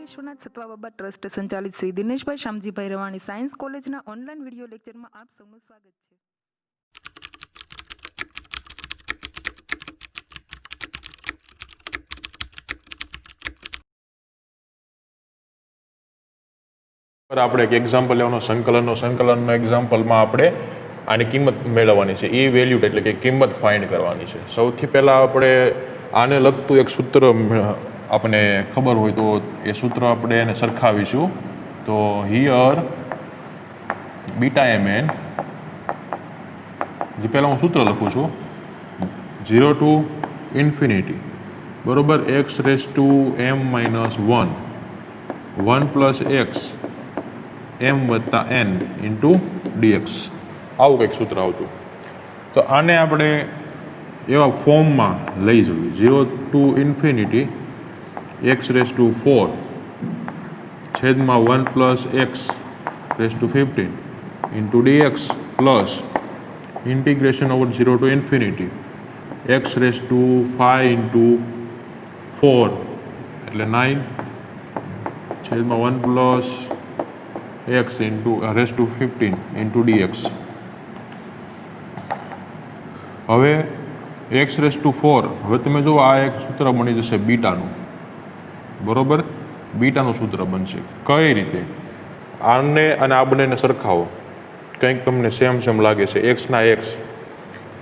Vishwanath સતવાબાબા trust સંચાલિત Shri Dineshbhai Shamjibhai Ravani science કોલેજના online video લેક્ચરમાં આપ સૌનું સ્વાગત છે। આપણે એક એક્ઝામ્પલ લેવાનો સંકલનનો એક્ઝામ્પલમાં આપણે આની કિંમત મેળવવાની છે। એ વેલ્યુ એટલે કે કિંમત ફાઇન્ડ કરવાની છે। સૌથી પહેલાં આપણે આને લગતું એક સૂત્ર આપણે ખબર હોય તો એ સૂત્ર આપણે એને સરખાવીશું। તો હિયર બીટા એમ એન, જે પહેલાં હું સૂત્ર લખું છું 0 to ઇન્ફિનિટી બરાબર x raise to m minus 1 plus x m વત્તા એન ઇન્ટુ ડીએક્સ, આવું કંઈક સૂત્ર આવતું। તો આને આપણે એવા ફોર્મમાં લઈ જઈએ 0 to infinity x raise to 4 છેદમાં 1 plus x raise to 15 into dx plus integration over 0 to infinity x raise to 5 into 4 એટલે 9 છેદમાં 1 plus x into raise to 15 into dx. હવે એક્સ રેસ ટુ 4, હવે તમે જુઓ આ એક સૂત્ર બની જશે બીટાનું, બરોબર? બીટાનું સૂત્ર બનશે। કઈ રીતે? આને અને આ બંનેને સરખાવો, કંઈક તમને સેમ લાગે છે। એક્સના એક્સ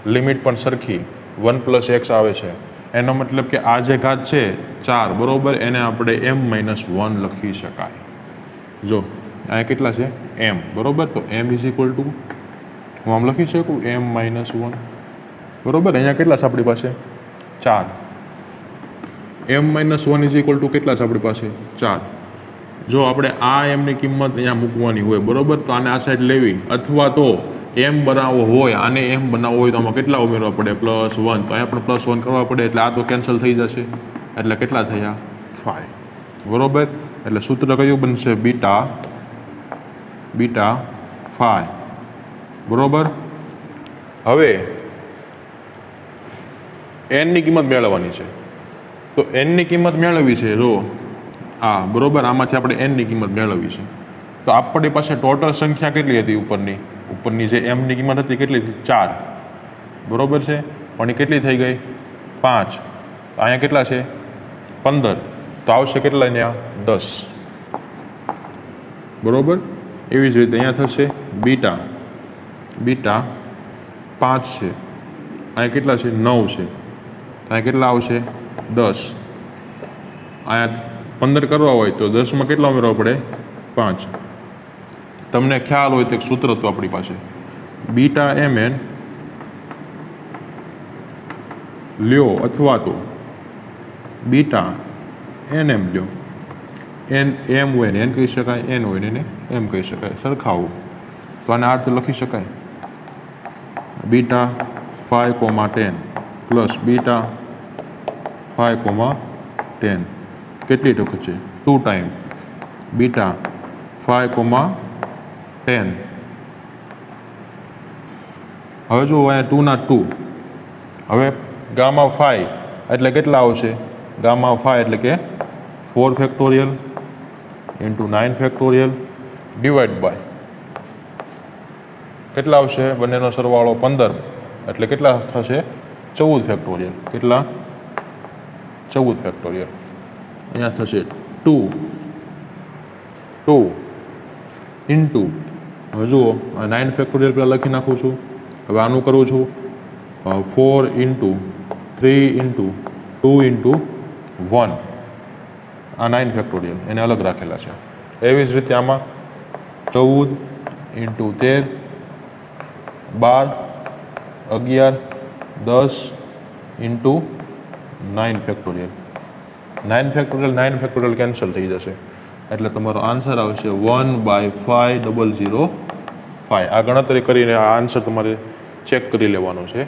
લિમિટ પણ સરખી 1 પ્લસ એક્સ આવે છે, એનો મતલબ કે આ જે ઘાત છે 4 બરોબર, એને આપણે m માઇનસ 1 લખી શકાય। જો અહીંયા કેટલા છે m બરોબર, તો m ઇઝ ઇક્વલ ટુ હું આમ લખી શકું m માઇનસ 1 બરોબર। અહીંયા કેટલા છે આપણી પાસે 4, m minus 1 is equal two કેટલા છે આપણી પાસે 4। જો આપણે આ એમની કિંમત અહીંયા મૂકવાની હોય બરોબર, તો આને આ સાઈડ લેવી, અથવા તો m બનાવવો હોય, આને m બનાવવો હોય તો આમાં કેટલા ઉમેરવા પડે +1, તો અહીંયા પણ +1 કરવા પડે, એટલે આ તો કેન્સલ થઈ જશે, એટલે કેટલા થયા 5 બરોબર। એટલે સૂત્ર કયું બનશે? બીટા 5 બરોબર। હવે એનની કિંમત મેળવવાની છે, તો એનની કિંમત મેળવવી છે જો આ બરોબર, આમાંથી આપણે એનની કિંમત મેળવવી છે। તો આપણી પાસે ટોટલ સંખ્યા કેટલી હતી? ઉપરની જે એમની કિંમત હતી કેટલી હતી? 4 બરોબર છે, પણ એ કેટલી થઈ ગઈ 5, અહીંયા કેટલા છે 15, તો આવશે કેટલા અહીંયા 10 બરોબર। એવી જ રીતે અહીંયા થશે બીટા 5 છે, અહીંયા કેટલા છે 9 છે, અહીંયા કેટલા આવશે 10, અહીંયા 15 કરવા હોય તો 10માં કેટલા ઉમેરવા પડે 5। તમને ખ્યાલ હોય તો એક સૂત્ર તો આપણી પાસે બીટા એમ એન લ્યો, અથવા તો બીટા એન એમ લ્યો, એન એમ હોય ને એન કહી શકાય, એન હોય ને એને એમ કહી શકાય, સરખાવું તો આને આ રીતે લખી શકાય બીટા 5,10 પ્લસ બીટા 5,10 કેટલી વખત છે 2 ટાઈમ બીટા 5,10। હવે જો અહીંયા 2 ના 2, હવે ગામા 5 એટલે કેટલા આવશે? ગામા 5 એટલે કે 4 factorial into 9 factorial divide by કેટલા આવશે? બંનેનો સરવાળો 15 એટલે કેટલા થશે 14 ફેક્ટોરિયલ। કેટલા? 14 ફેક્ટોરિયલ। અહીંયા થશે 2 ઇન્ટુ, હવે જુઓ 9 ફેક્ટોરિયલ પહેલાં લખી નાખું છું, હવે આનું કરું છું 4 ઇન્ટુ 3 ઇન્ટુ 2 ઇન્ટુ 1, આ 9 ફેક્ટોરિયલ એને અલગ રાખેલા છે। એવી જ રીતે આમાં 14 into 13 12 11 10 into 9 factorial, 9 factorial cancel થઈ જશે, એટલે તમારો આન્સર આવશે 1/5005। આ ગણતરી કરીને આ આન્સર તમારે ચેક કરી લેવાનો છે।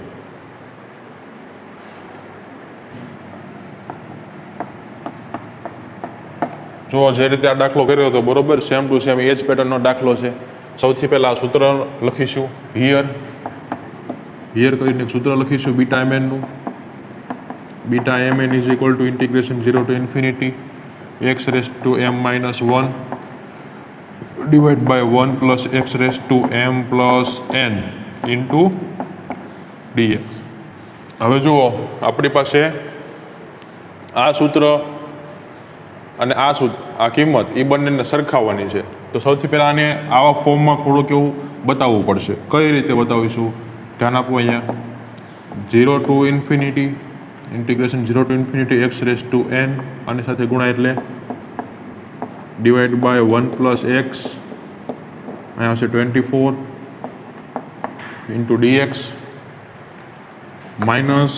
જો જે રીતે આ દાખલો કર્યો હતો બરોબર, સેમ ટુ સેમ એ જ પેટર્નનો દાખલો છે। સૌથી પહેલાં સૂત્ર લખીશું હિયર કરીને સૂત્ર લખીશું બીટા એમ એનનું, beta m n is equal to integration 0 to infinity x raise to m minus 1 divide by 1 plus x raise to m plus n into dx। હવે જુઓ આપણી પાસે આ સૂત્ર અને આ કિંમત એ બંનેને સરખાવવાની છે, તો સૌથી પહેલાં આને આવા ફોર્મમાં થોડુંક એવું બતાવવું પડશે। કઈ રીતે બતાવીશું? ધ્યાન આપો અહીંયા 0 to infinity integration 0 to infinity x raise to n આની સાથે ગુણા એટલે ડિવાઈડ બાય 1 પ્લસ એક્સ અહીંયા આવશે 24 into dx minus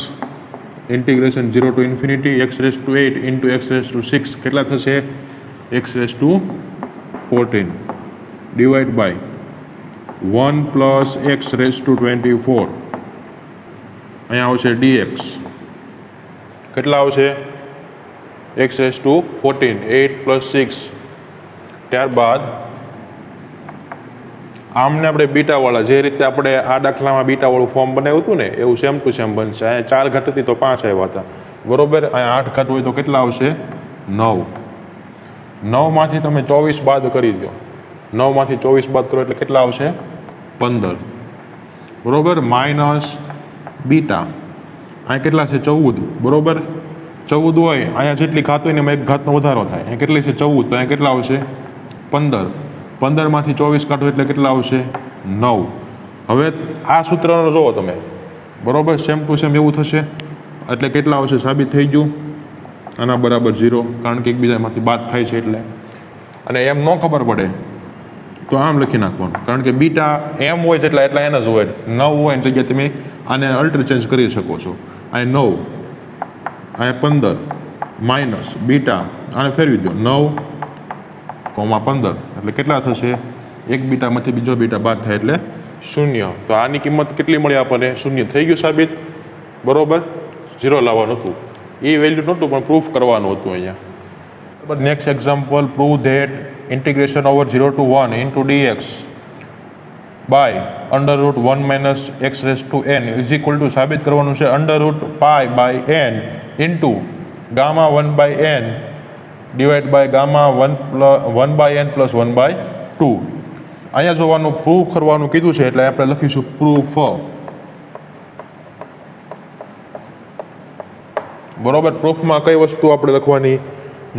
integration 0 to infinity x raise to 8 into x raise to 6 કેટલા થશે? X raise to 14 divide by 1 plus x raise to 24 અહીંયા આવશે dx કેટલા આવશે? એક્સ રેસ ટુ 14 8 પ્લસ 6 ત્યારબાદ આમને આપણે બીટાવાળા જે રીતે આપણે આ દાખલામાં બીટાવાળું ફોર્મ બનાવ્યું હતું ને એવું સેમ ટુ સેમ બનશે। અહીંયા 4 ઘાત હતી તો 5 આવ્યા હતા, બરોબર। અહીંયા 8 ઘાત હોય તો કેટલા આવશે? 9। 9માંથી તમે 24 બાદ કરી દો, 9માંથી 24 બાદ કરો એટલે કેટલા આવશે? 15, બરોબર। માઇનસ બીટા અહીંયા કેટલા છે? 14, બરોબર। 14 હોય અહીંયા જેટલી ઘાત હોય ને એમાં 1 ઘાતનો વધારો થાય, અહીંયા કેટલી છે? 14, તો અહીંયા કેટલા આવશે? 15। 15માંથી 24 કાઢો એટલે કેટલા આવશે? 9। હવે આ સૂત્રનો જુઓ તમે, બરોબર, સેમ ટુ સેમ એવું થશે એટલે કેટલા આવશે? સાબિત થઈ ગયું આના બરાબર 0, કારણ કે એકબીજામાંથી બાદ થાય છે એટલે। અને એમ ન ખબર પડે તો આમ લખી નાખવાનું, કારણ કે બીટા એમ હોય છે એટલા એન જ હોય, 9 હોય એની જગ્યાએ તમે આને અલ્ટરચેન્જ કરી શકો છો। અહીંયા 9 અહીંયા 15 માઇનસ બીટા આને ફેરવી દો 9, 15 એટલે કેટલા થશે? એક બીટામાંથી બીજો બીટા બાદ થાય એટલે 0। તો આની કિંમત કેટલી મળી આપણને? 0 થઈ ગયું સાબિત, બરોબર। 0 લાવવાનું હતું, એ વેલ્યુ નહોતું પણ પ્રૂફ કરવાનું હતું અહીંયા। Next example, prove that integration over 0 to 1 into dx by under root 1 minus x raise to n is equal to સાબિત કરવાનું છે under root pi by n into gamma 1 by n divide by gamma 1 by n plus 1 by 2। અહીંયા જોવાનું proof કરવાનું કીધું છે એટલે આપણે લખીશું પ્રૂફ, બરોબર। પ્રૂફમાં કઈ વસ્તુ આપણે લખવાની?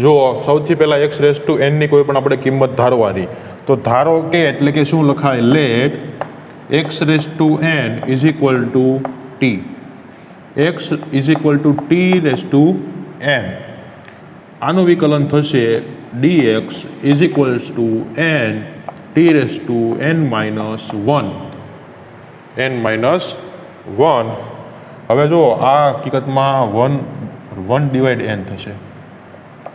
જો સૌથી પહેલાં એક્સ રેસ ટુ એનની કોઈ પણ આપણે કિંમત ધારવાની, તો ધારો કે એટલે કે શું લખાય? Let x raise to n is equal to t, x is equal to t raise to n. આનું વિકલન થશે dx is equals to n t raise to n minus 1, n minus 1। હવે જો આ હકીકતમાં 1 ડિવાઈડ એન થશે,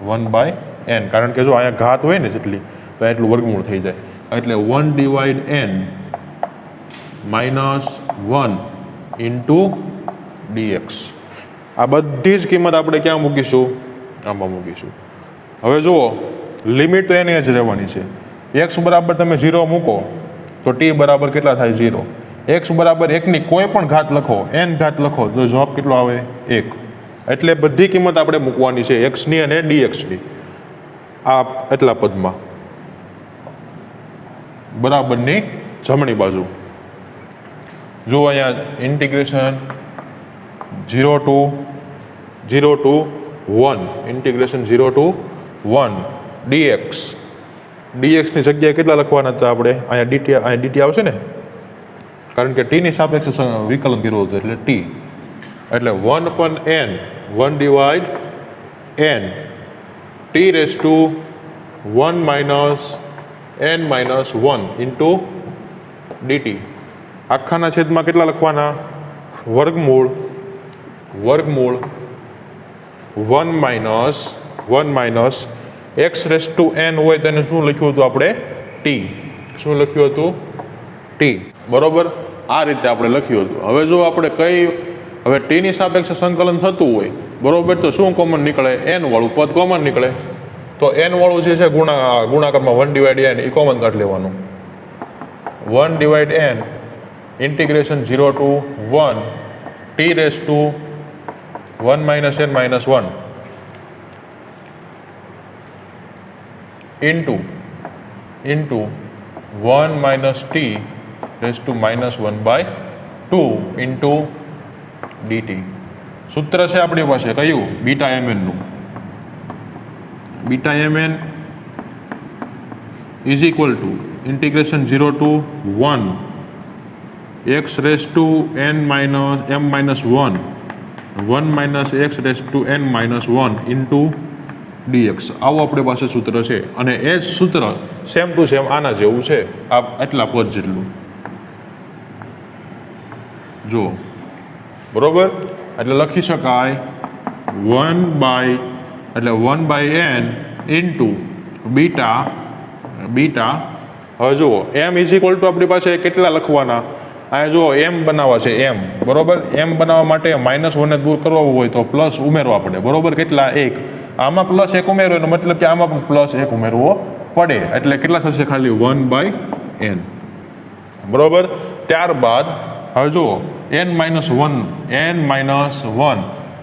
1 by N, કારણ કે જો અહીંયા ઘાત હોય ને જેટલી તો એટલું વર્ગમૂળ થઈ જાય, એટલે 1 divide n minus 1 into dx। આ બધી જ કિંમત આપણે ક્યાં મૂકીશું? આમાં મૂકીશું। હવે જુઓ લિમિટ તો એની જ રહેવાની છે, એક્સ બરાબર તમે 0 મૂકો તો ટી બરાબર કેટલા થાય? 0। એક્સ બરાબર 1ની કોઈ પણ ઘાત લખો, એન ઘાત લખો તો જવાબ કેટલો આવે? 1। એટલે બધી કિંમત આપણે મૂકવાની છે એક્સની અને ડીએક્સની આ એટલા પદમાં, બરાબરની જમણી બાજુ। જુઓ અહીંયા integration 0 to 1 integration 0 to 1 dx, dxની જગ્યાએ કેટલા લખવાના હતા આપણે? અહીંયા dt આવશે ને, કારણ કે ટીની સાપેક્ષે વિકલન કર્યું હતું એટલે ટી, એટલે 1 upon n 1 divide n t raise to 1 minus n minus 1 into dt। આખાના છેદમાં કેટલા લખવાના? વર્ગમૂળ 1 minus x raise to n હોય તો એને શું લખ્યું હતું આપણે? ટી। શું લખ્યું હતું? ટી, બરોબર। આ રીતે આપણે લખ્યું હતું। હવે જો આપણે હવે ટીની સાપેક્ષે સંકલન થતું હોય, બરોબર, તો શું કોમન નીકળે? એન વાળું પદ કોમન નીકળે, તો એન વાળું જે છે ગુણાકારમાં 1 ડિવાઈડ એન એ કોમન કાઢી લેવાનું। 1 divide n integration 0 to 1 t raise to 1 minus n minus 1 into 1 minus t raise to -1/2 into dt. સૂત્ર છે આપણી પાસે કયું? બીટા એમએનનું. Beta m n is equal to integration 0 to 1 x raise to n-m-1 1 minus x raise to n-1 into dx. આવું આપણી પાસે સૂત્ર છે અને એ જ સૂત્ર સેમ ટુ સેમ આના જેવું છે, આ એટલા પદ જેટલું. જો બરોબર, એટલે લખી શકાય 1/n ઇન્ટુ બીટા. હવે જુઓ m ઇઝ ઇક્વલ ટુ આપણી પાસે કેટલા લખવાના? અહીંયા જુઓ m બનાવવા છે m, બરોબર. m બનાવવા માટે -1 દૂર કરવો હોય તો પ્લસ ઉમેરવા પડે, બરોબર. કેટલા? 1. આમાં +1 ઉમેરવો એનો મતલબ કે આમાં પણ +1 ઉમેરવો પડે, એટલે કેટલા થશે? ખાલી 1/n, બરોબર. ત્યારબાદ હવે જુઓ n-1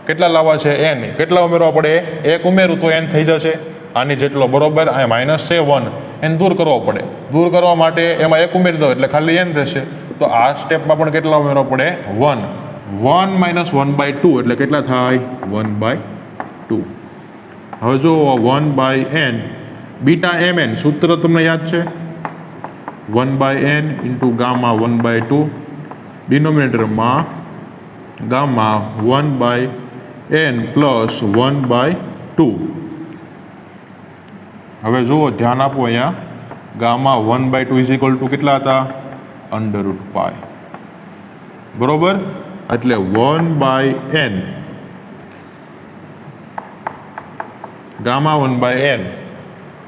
કેટલા લાવવા છે? n કેટલા ઉમેરવા પડે? 1 ઉમેરું તો n થઈ જશે આની જેટલો, બરોબર. અહીંયા માઇનસ છે 1, n દૂર કરવો પડે. દૂર કરવા માટે એમાં 1 ઉમેરી દો એટલે ખાલી n રહેશે. તો આ સ્ટેપમાં પણ કેટલા ઉમેરવા પડે? 1 1 - 1/2 એટલે કેટલા થાય? 1/2. હવે જો 1/n બીટા mn સૂત્ર તમને યાદ છે? 1/n ઇન્ટુ ગામા 1/2, ડિનોમિનેટરમાં ગામા 1/n પ્લસ 1/2. હવે જુઓ, ધ્યાન આપો અહીંયા. ગામા 1/2 ઇઝ ઇક્વલ ટુ કેટલા હતા? √π, બરોબર. એટલે 1/n gamma 1/n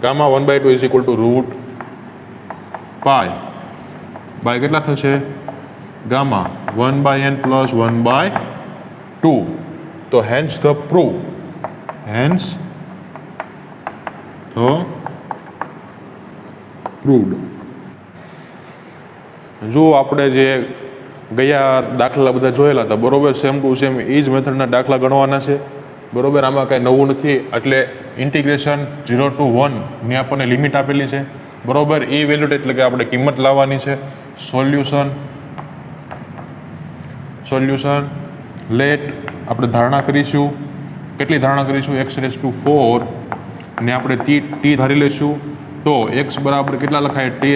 gamma 1/2 is equal to √π by કેટલા થશે? Gamma 1/n plus 1/2. તો હેન્સ ધ પ્રૂફ, પ્રૂવડ. જો આપણે જે ગયા દાખલા બધા જોયેલા હતા, બરોબર, સેમ ટુ સેમ એ જ મેથડના દાખલા ગણવાના છે, બરોબર. આમાં કાંઈ નવું નથી. એટલે ઇન્ટિગ્રેશન 0 to 1 ની આપણને લિમિટ આપેલી છે, બરોબર. એ વેલ્યુ એટલે કે આપણે કિંમત લાવવાની છે. સોલ્યુશન લેટ આપણે ધારણા કરીશું. કેટલી ધારણા કરીશું? x⁴ ને આપણે t ધારી લઈશું. તો x બરાબર કેટલા લખાય? t⁴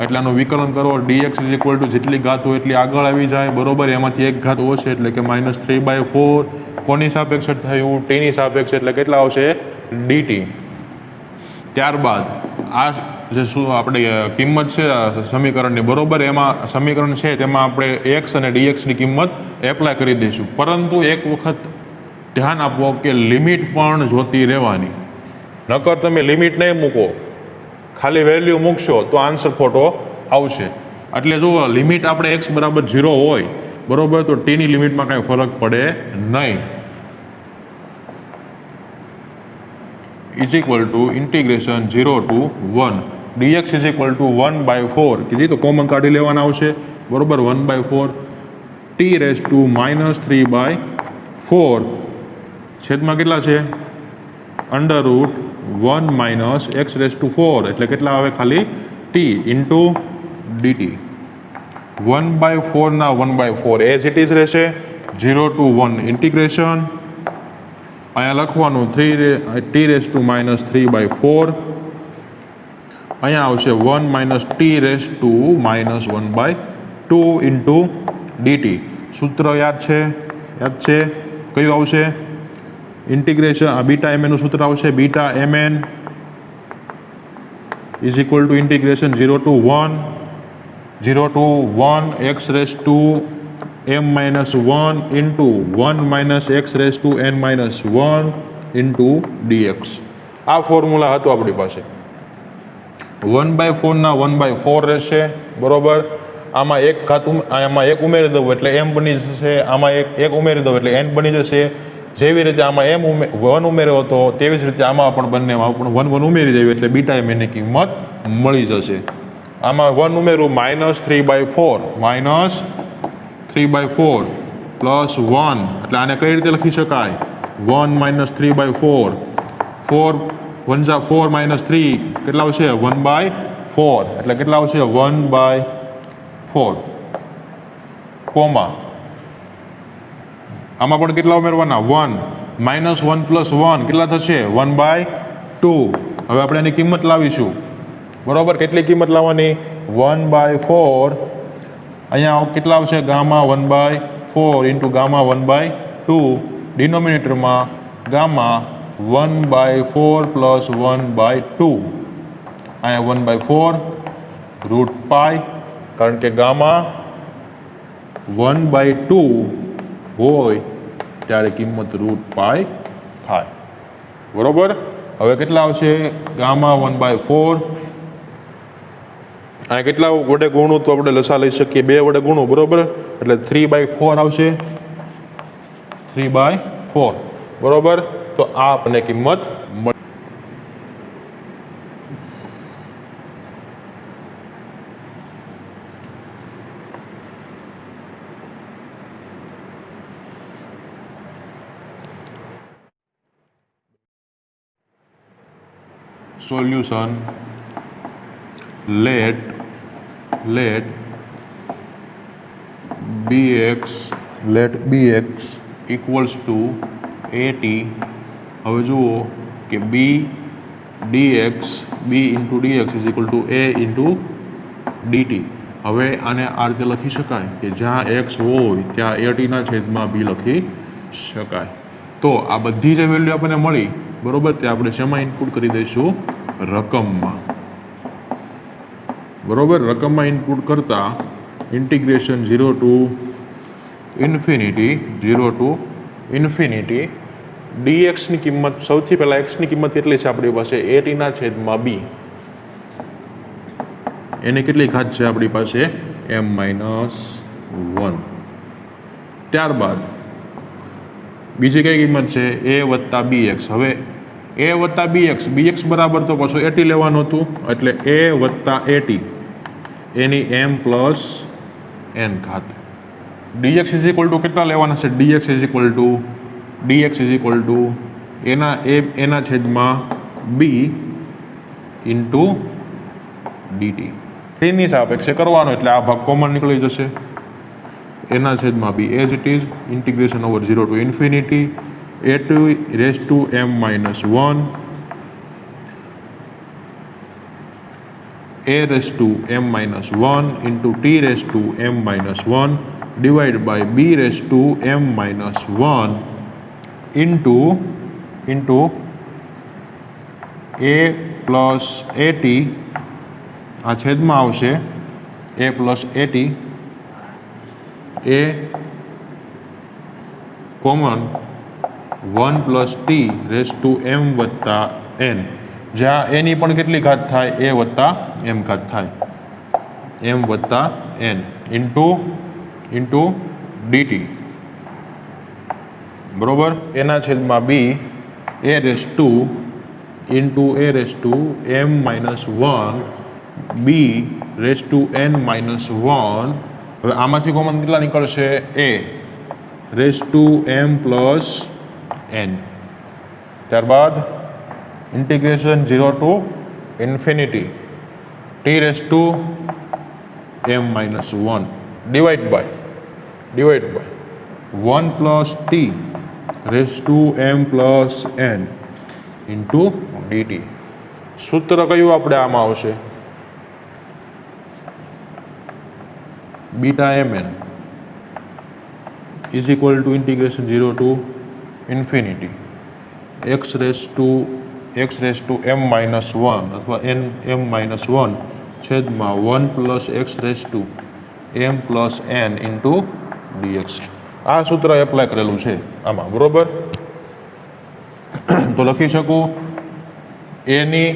એટલે આનું વિકલન કરો. dx ઇઝ ઇક્વલ ટુ જેટલી ઘાત હોય એટલી આગળ આવી જાય, બરોબર. એમાંથી એક ઘાત ઓછે એટલે કે -3/4. કોની સાપેક્ષે થયું? t ની સાપેક્ષે, એટલે કેટલા આવશે? dt. ત્યારબાદ આ જે શું આપણે કિંમત છે સમીકરણની, બરોબર, એમાં સમીકરણ છે તેમાં આપણે x અને dxની કિંમત એપ્લાય કરી દઈશું. પરંતુ એક વખત ધ્યાન આપો કે લિમિટ પણ જોતી રહેવાની. નકર તમે લિમિટ નહીં મૂકો, ખાલી વેલ્યુ મૂકશો તો આન્સર ખોટો આવશે. એટલે જુઓ, લિમિટ આપણે x બરાબર 0 હોય, બરોબર, તો ટીની લિમિટમાં કાંઈ ફરક પડે નહીં. Is equal to integration 0 to 1 dx is equal two 1/4, કે જે તો કોમન કાઢી લેવાના આવશે, બરોબર. 1/4 t⁻³ છેદમાં કેટલા છે? √1 - x⁴ એટલે કેટલા આવે? ખાલી t ઇન્ટુ dt. 1/4 ના 1/4 એઝ ઇટ ઇઝ રહેશે. 0 to 1 ઇન્ટિગ્રેશન, અહીંયા લખવાનું t⁻³ અહીંયા આવશે 1 - t⁻² ઇન્ટુ dt. સૂત્ર યાદ છે? કયું આવશે? ઇન્ટિગ્રેશન બીટા mn નું સૂત્ર આવશે. Beta mn is equal to integration 0 to 1 x⁻m-1 into 1 - x⁻n-1 into dx. આ ફોર્મ્યુલા હતો આપણી પાસે. 1/4 ના 1/4 રહેશે, બરોબર. આમાં એક ઘાત આમાં એક ઉમેરી દઉં એટલે m બની જશે. આમાં એક ઉમેરી દઉં એટલે n બની જશે. જેવી રીતે આમાં m1 ઉમેર્યો હતો તેવી જ રીતે આમાં પણ બંનેમાં પણ 1 ઉમેરી દેવી એટલે બીટા mnની કિંમત મળી જશે. આમાં 1 ઉમેરું -3/4 પ્લસ 1 એટલે આને કઈ રીતે લખી શકાય? 1 - 3/4 4 1 જા 4 -3 કેટલા આવશે 1/4 એટલે કેટલા આવશે 1/4 કોમા આમાં પણ કેટલા ઉમેરવાના 1 -1 + 1 કેટલા થશે 1/2 હવે આપણે એની કિંમત લાવીશું બરોબર કેટલી કિંમત લાવવાની 1/4 અહીંયા કેટલા આવશે ગામા 1/4 ઇન્ટુ ગામા 1/2 ડિનોમિનેટરમાં ગામા 1/4 + 1/2 અહીંયા 1/4 √π કારણ કે ગામા 1/2 હોય ત્યારે કિંમત √π થાય બરોબર હવે કેટલા આવશે ગામા 1/4 આ કેટલા વડે ગુણું તો આપણે લસા લઈ શકીએ 2 વડે ગુણું બરોબર એટલે 3/4 આવશે 3/4 બરોબર તો આ આપણને કિંમત મળી solution let bx equals to at હવે જુઓ કે b into dx is equal to a into dt હવે આને આ રીતે લખી શકાય કે જ્યાં x હોય ત્યાં at ના છેદમાં b લખી શકાય તો આ બધી જે વેલ્યુ આપણને મળી બરોબર તે આપણે શેમાં ઇનપુટ કરી દઈશું રકમમાં બરોબર રકમમાં ઇનપુટ કરતા ઇન્ટિગ્રેશન 0 to ઇન્ફિનિટી dx ની કિંમત સૌથી પહેલા x ની કિંમત કેટલી છે આપણી પાસે at ના છેદમાં b એની કેટલી ઘાત છે આપણી પાસે m-1 ત્યારબાદ બીજી કઈ કિંમત છે a + bx હવે a + bx બરાબર તો પાછું at લેવાનું હતું એટલે a + at any m + n ઘાત dx ઇઝ ઇક્વલ ટુ કેટલા લેવાના છે dx ઇઝ ઇક્વલ ટુ એના છેદમાં b ઇન્ટુ dt એની સાપેક્ષે કરવાનો એટલે આ ભાગ કોમન નીકળી જશે એના છેદમાં b as it is integration over 0 to infinity a⁻m-1 a⁻m-1 into t⁻m-1 divided by b⁻m-1 into a plus at આ છેદમાં આવશે a plus at a common 1 plus t⁻m વત્તા n જ્યાં એની પણ કેટલી ઘાત થાય a વત્તા m ઘાત થાય m વત્તા n ઇન્ટુ dt બરોબર એના છેદમાં b a⁻m-1 b⁻n-1 હવે આમાંથી કોમન કેટલા નીકળશે a⁻m + n ત્યારબાદ integration 0 to infinity t⁻m-1 divide by 1 plus t⁻m + n into dt સૂત્ર કયું આપણે આમાં આવશે βmn is equal to integration 0 to infinity x⁻m-1 અથવા m-1 છેદમાં 1 plus x⁻m + n into dx આ સૂત્ર એપ્લાય કરેલું છે આમાં બરોબર તો લખી શકું એની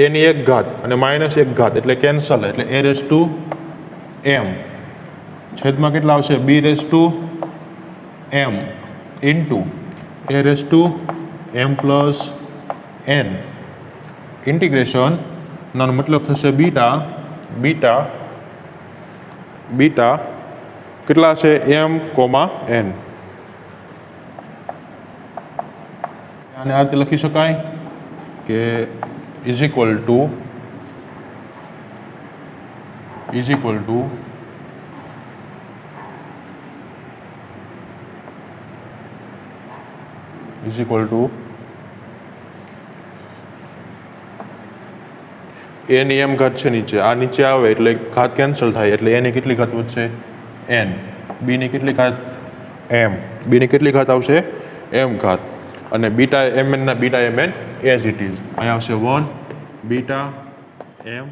એની એક ઘાત અને -1 ઘાત એટલે કેન્સલ એટલે a⁻m છેદમાં કેટલા આવશે b⁻m into a⁻m + n integration નો મતલબ થશે બીટા કેટલા છે m, n આને આ રીતે લખી શકાય કે ઇઝ ઇક્વલ ટુ એ ની m ઘાત છે નીચે, આ નીચે આવે એટલે ઘાત કેન્સલ થાય, એટલે a ની કેટલી ઘાત વધશે n, b ની કેટલી ઘાત m, b ની કેટલી ઘાત આવશે m ઘાત, અને બીટા mn ના beta mn as it is અહીંયા આવશે 1 બીટા m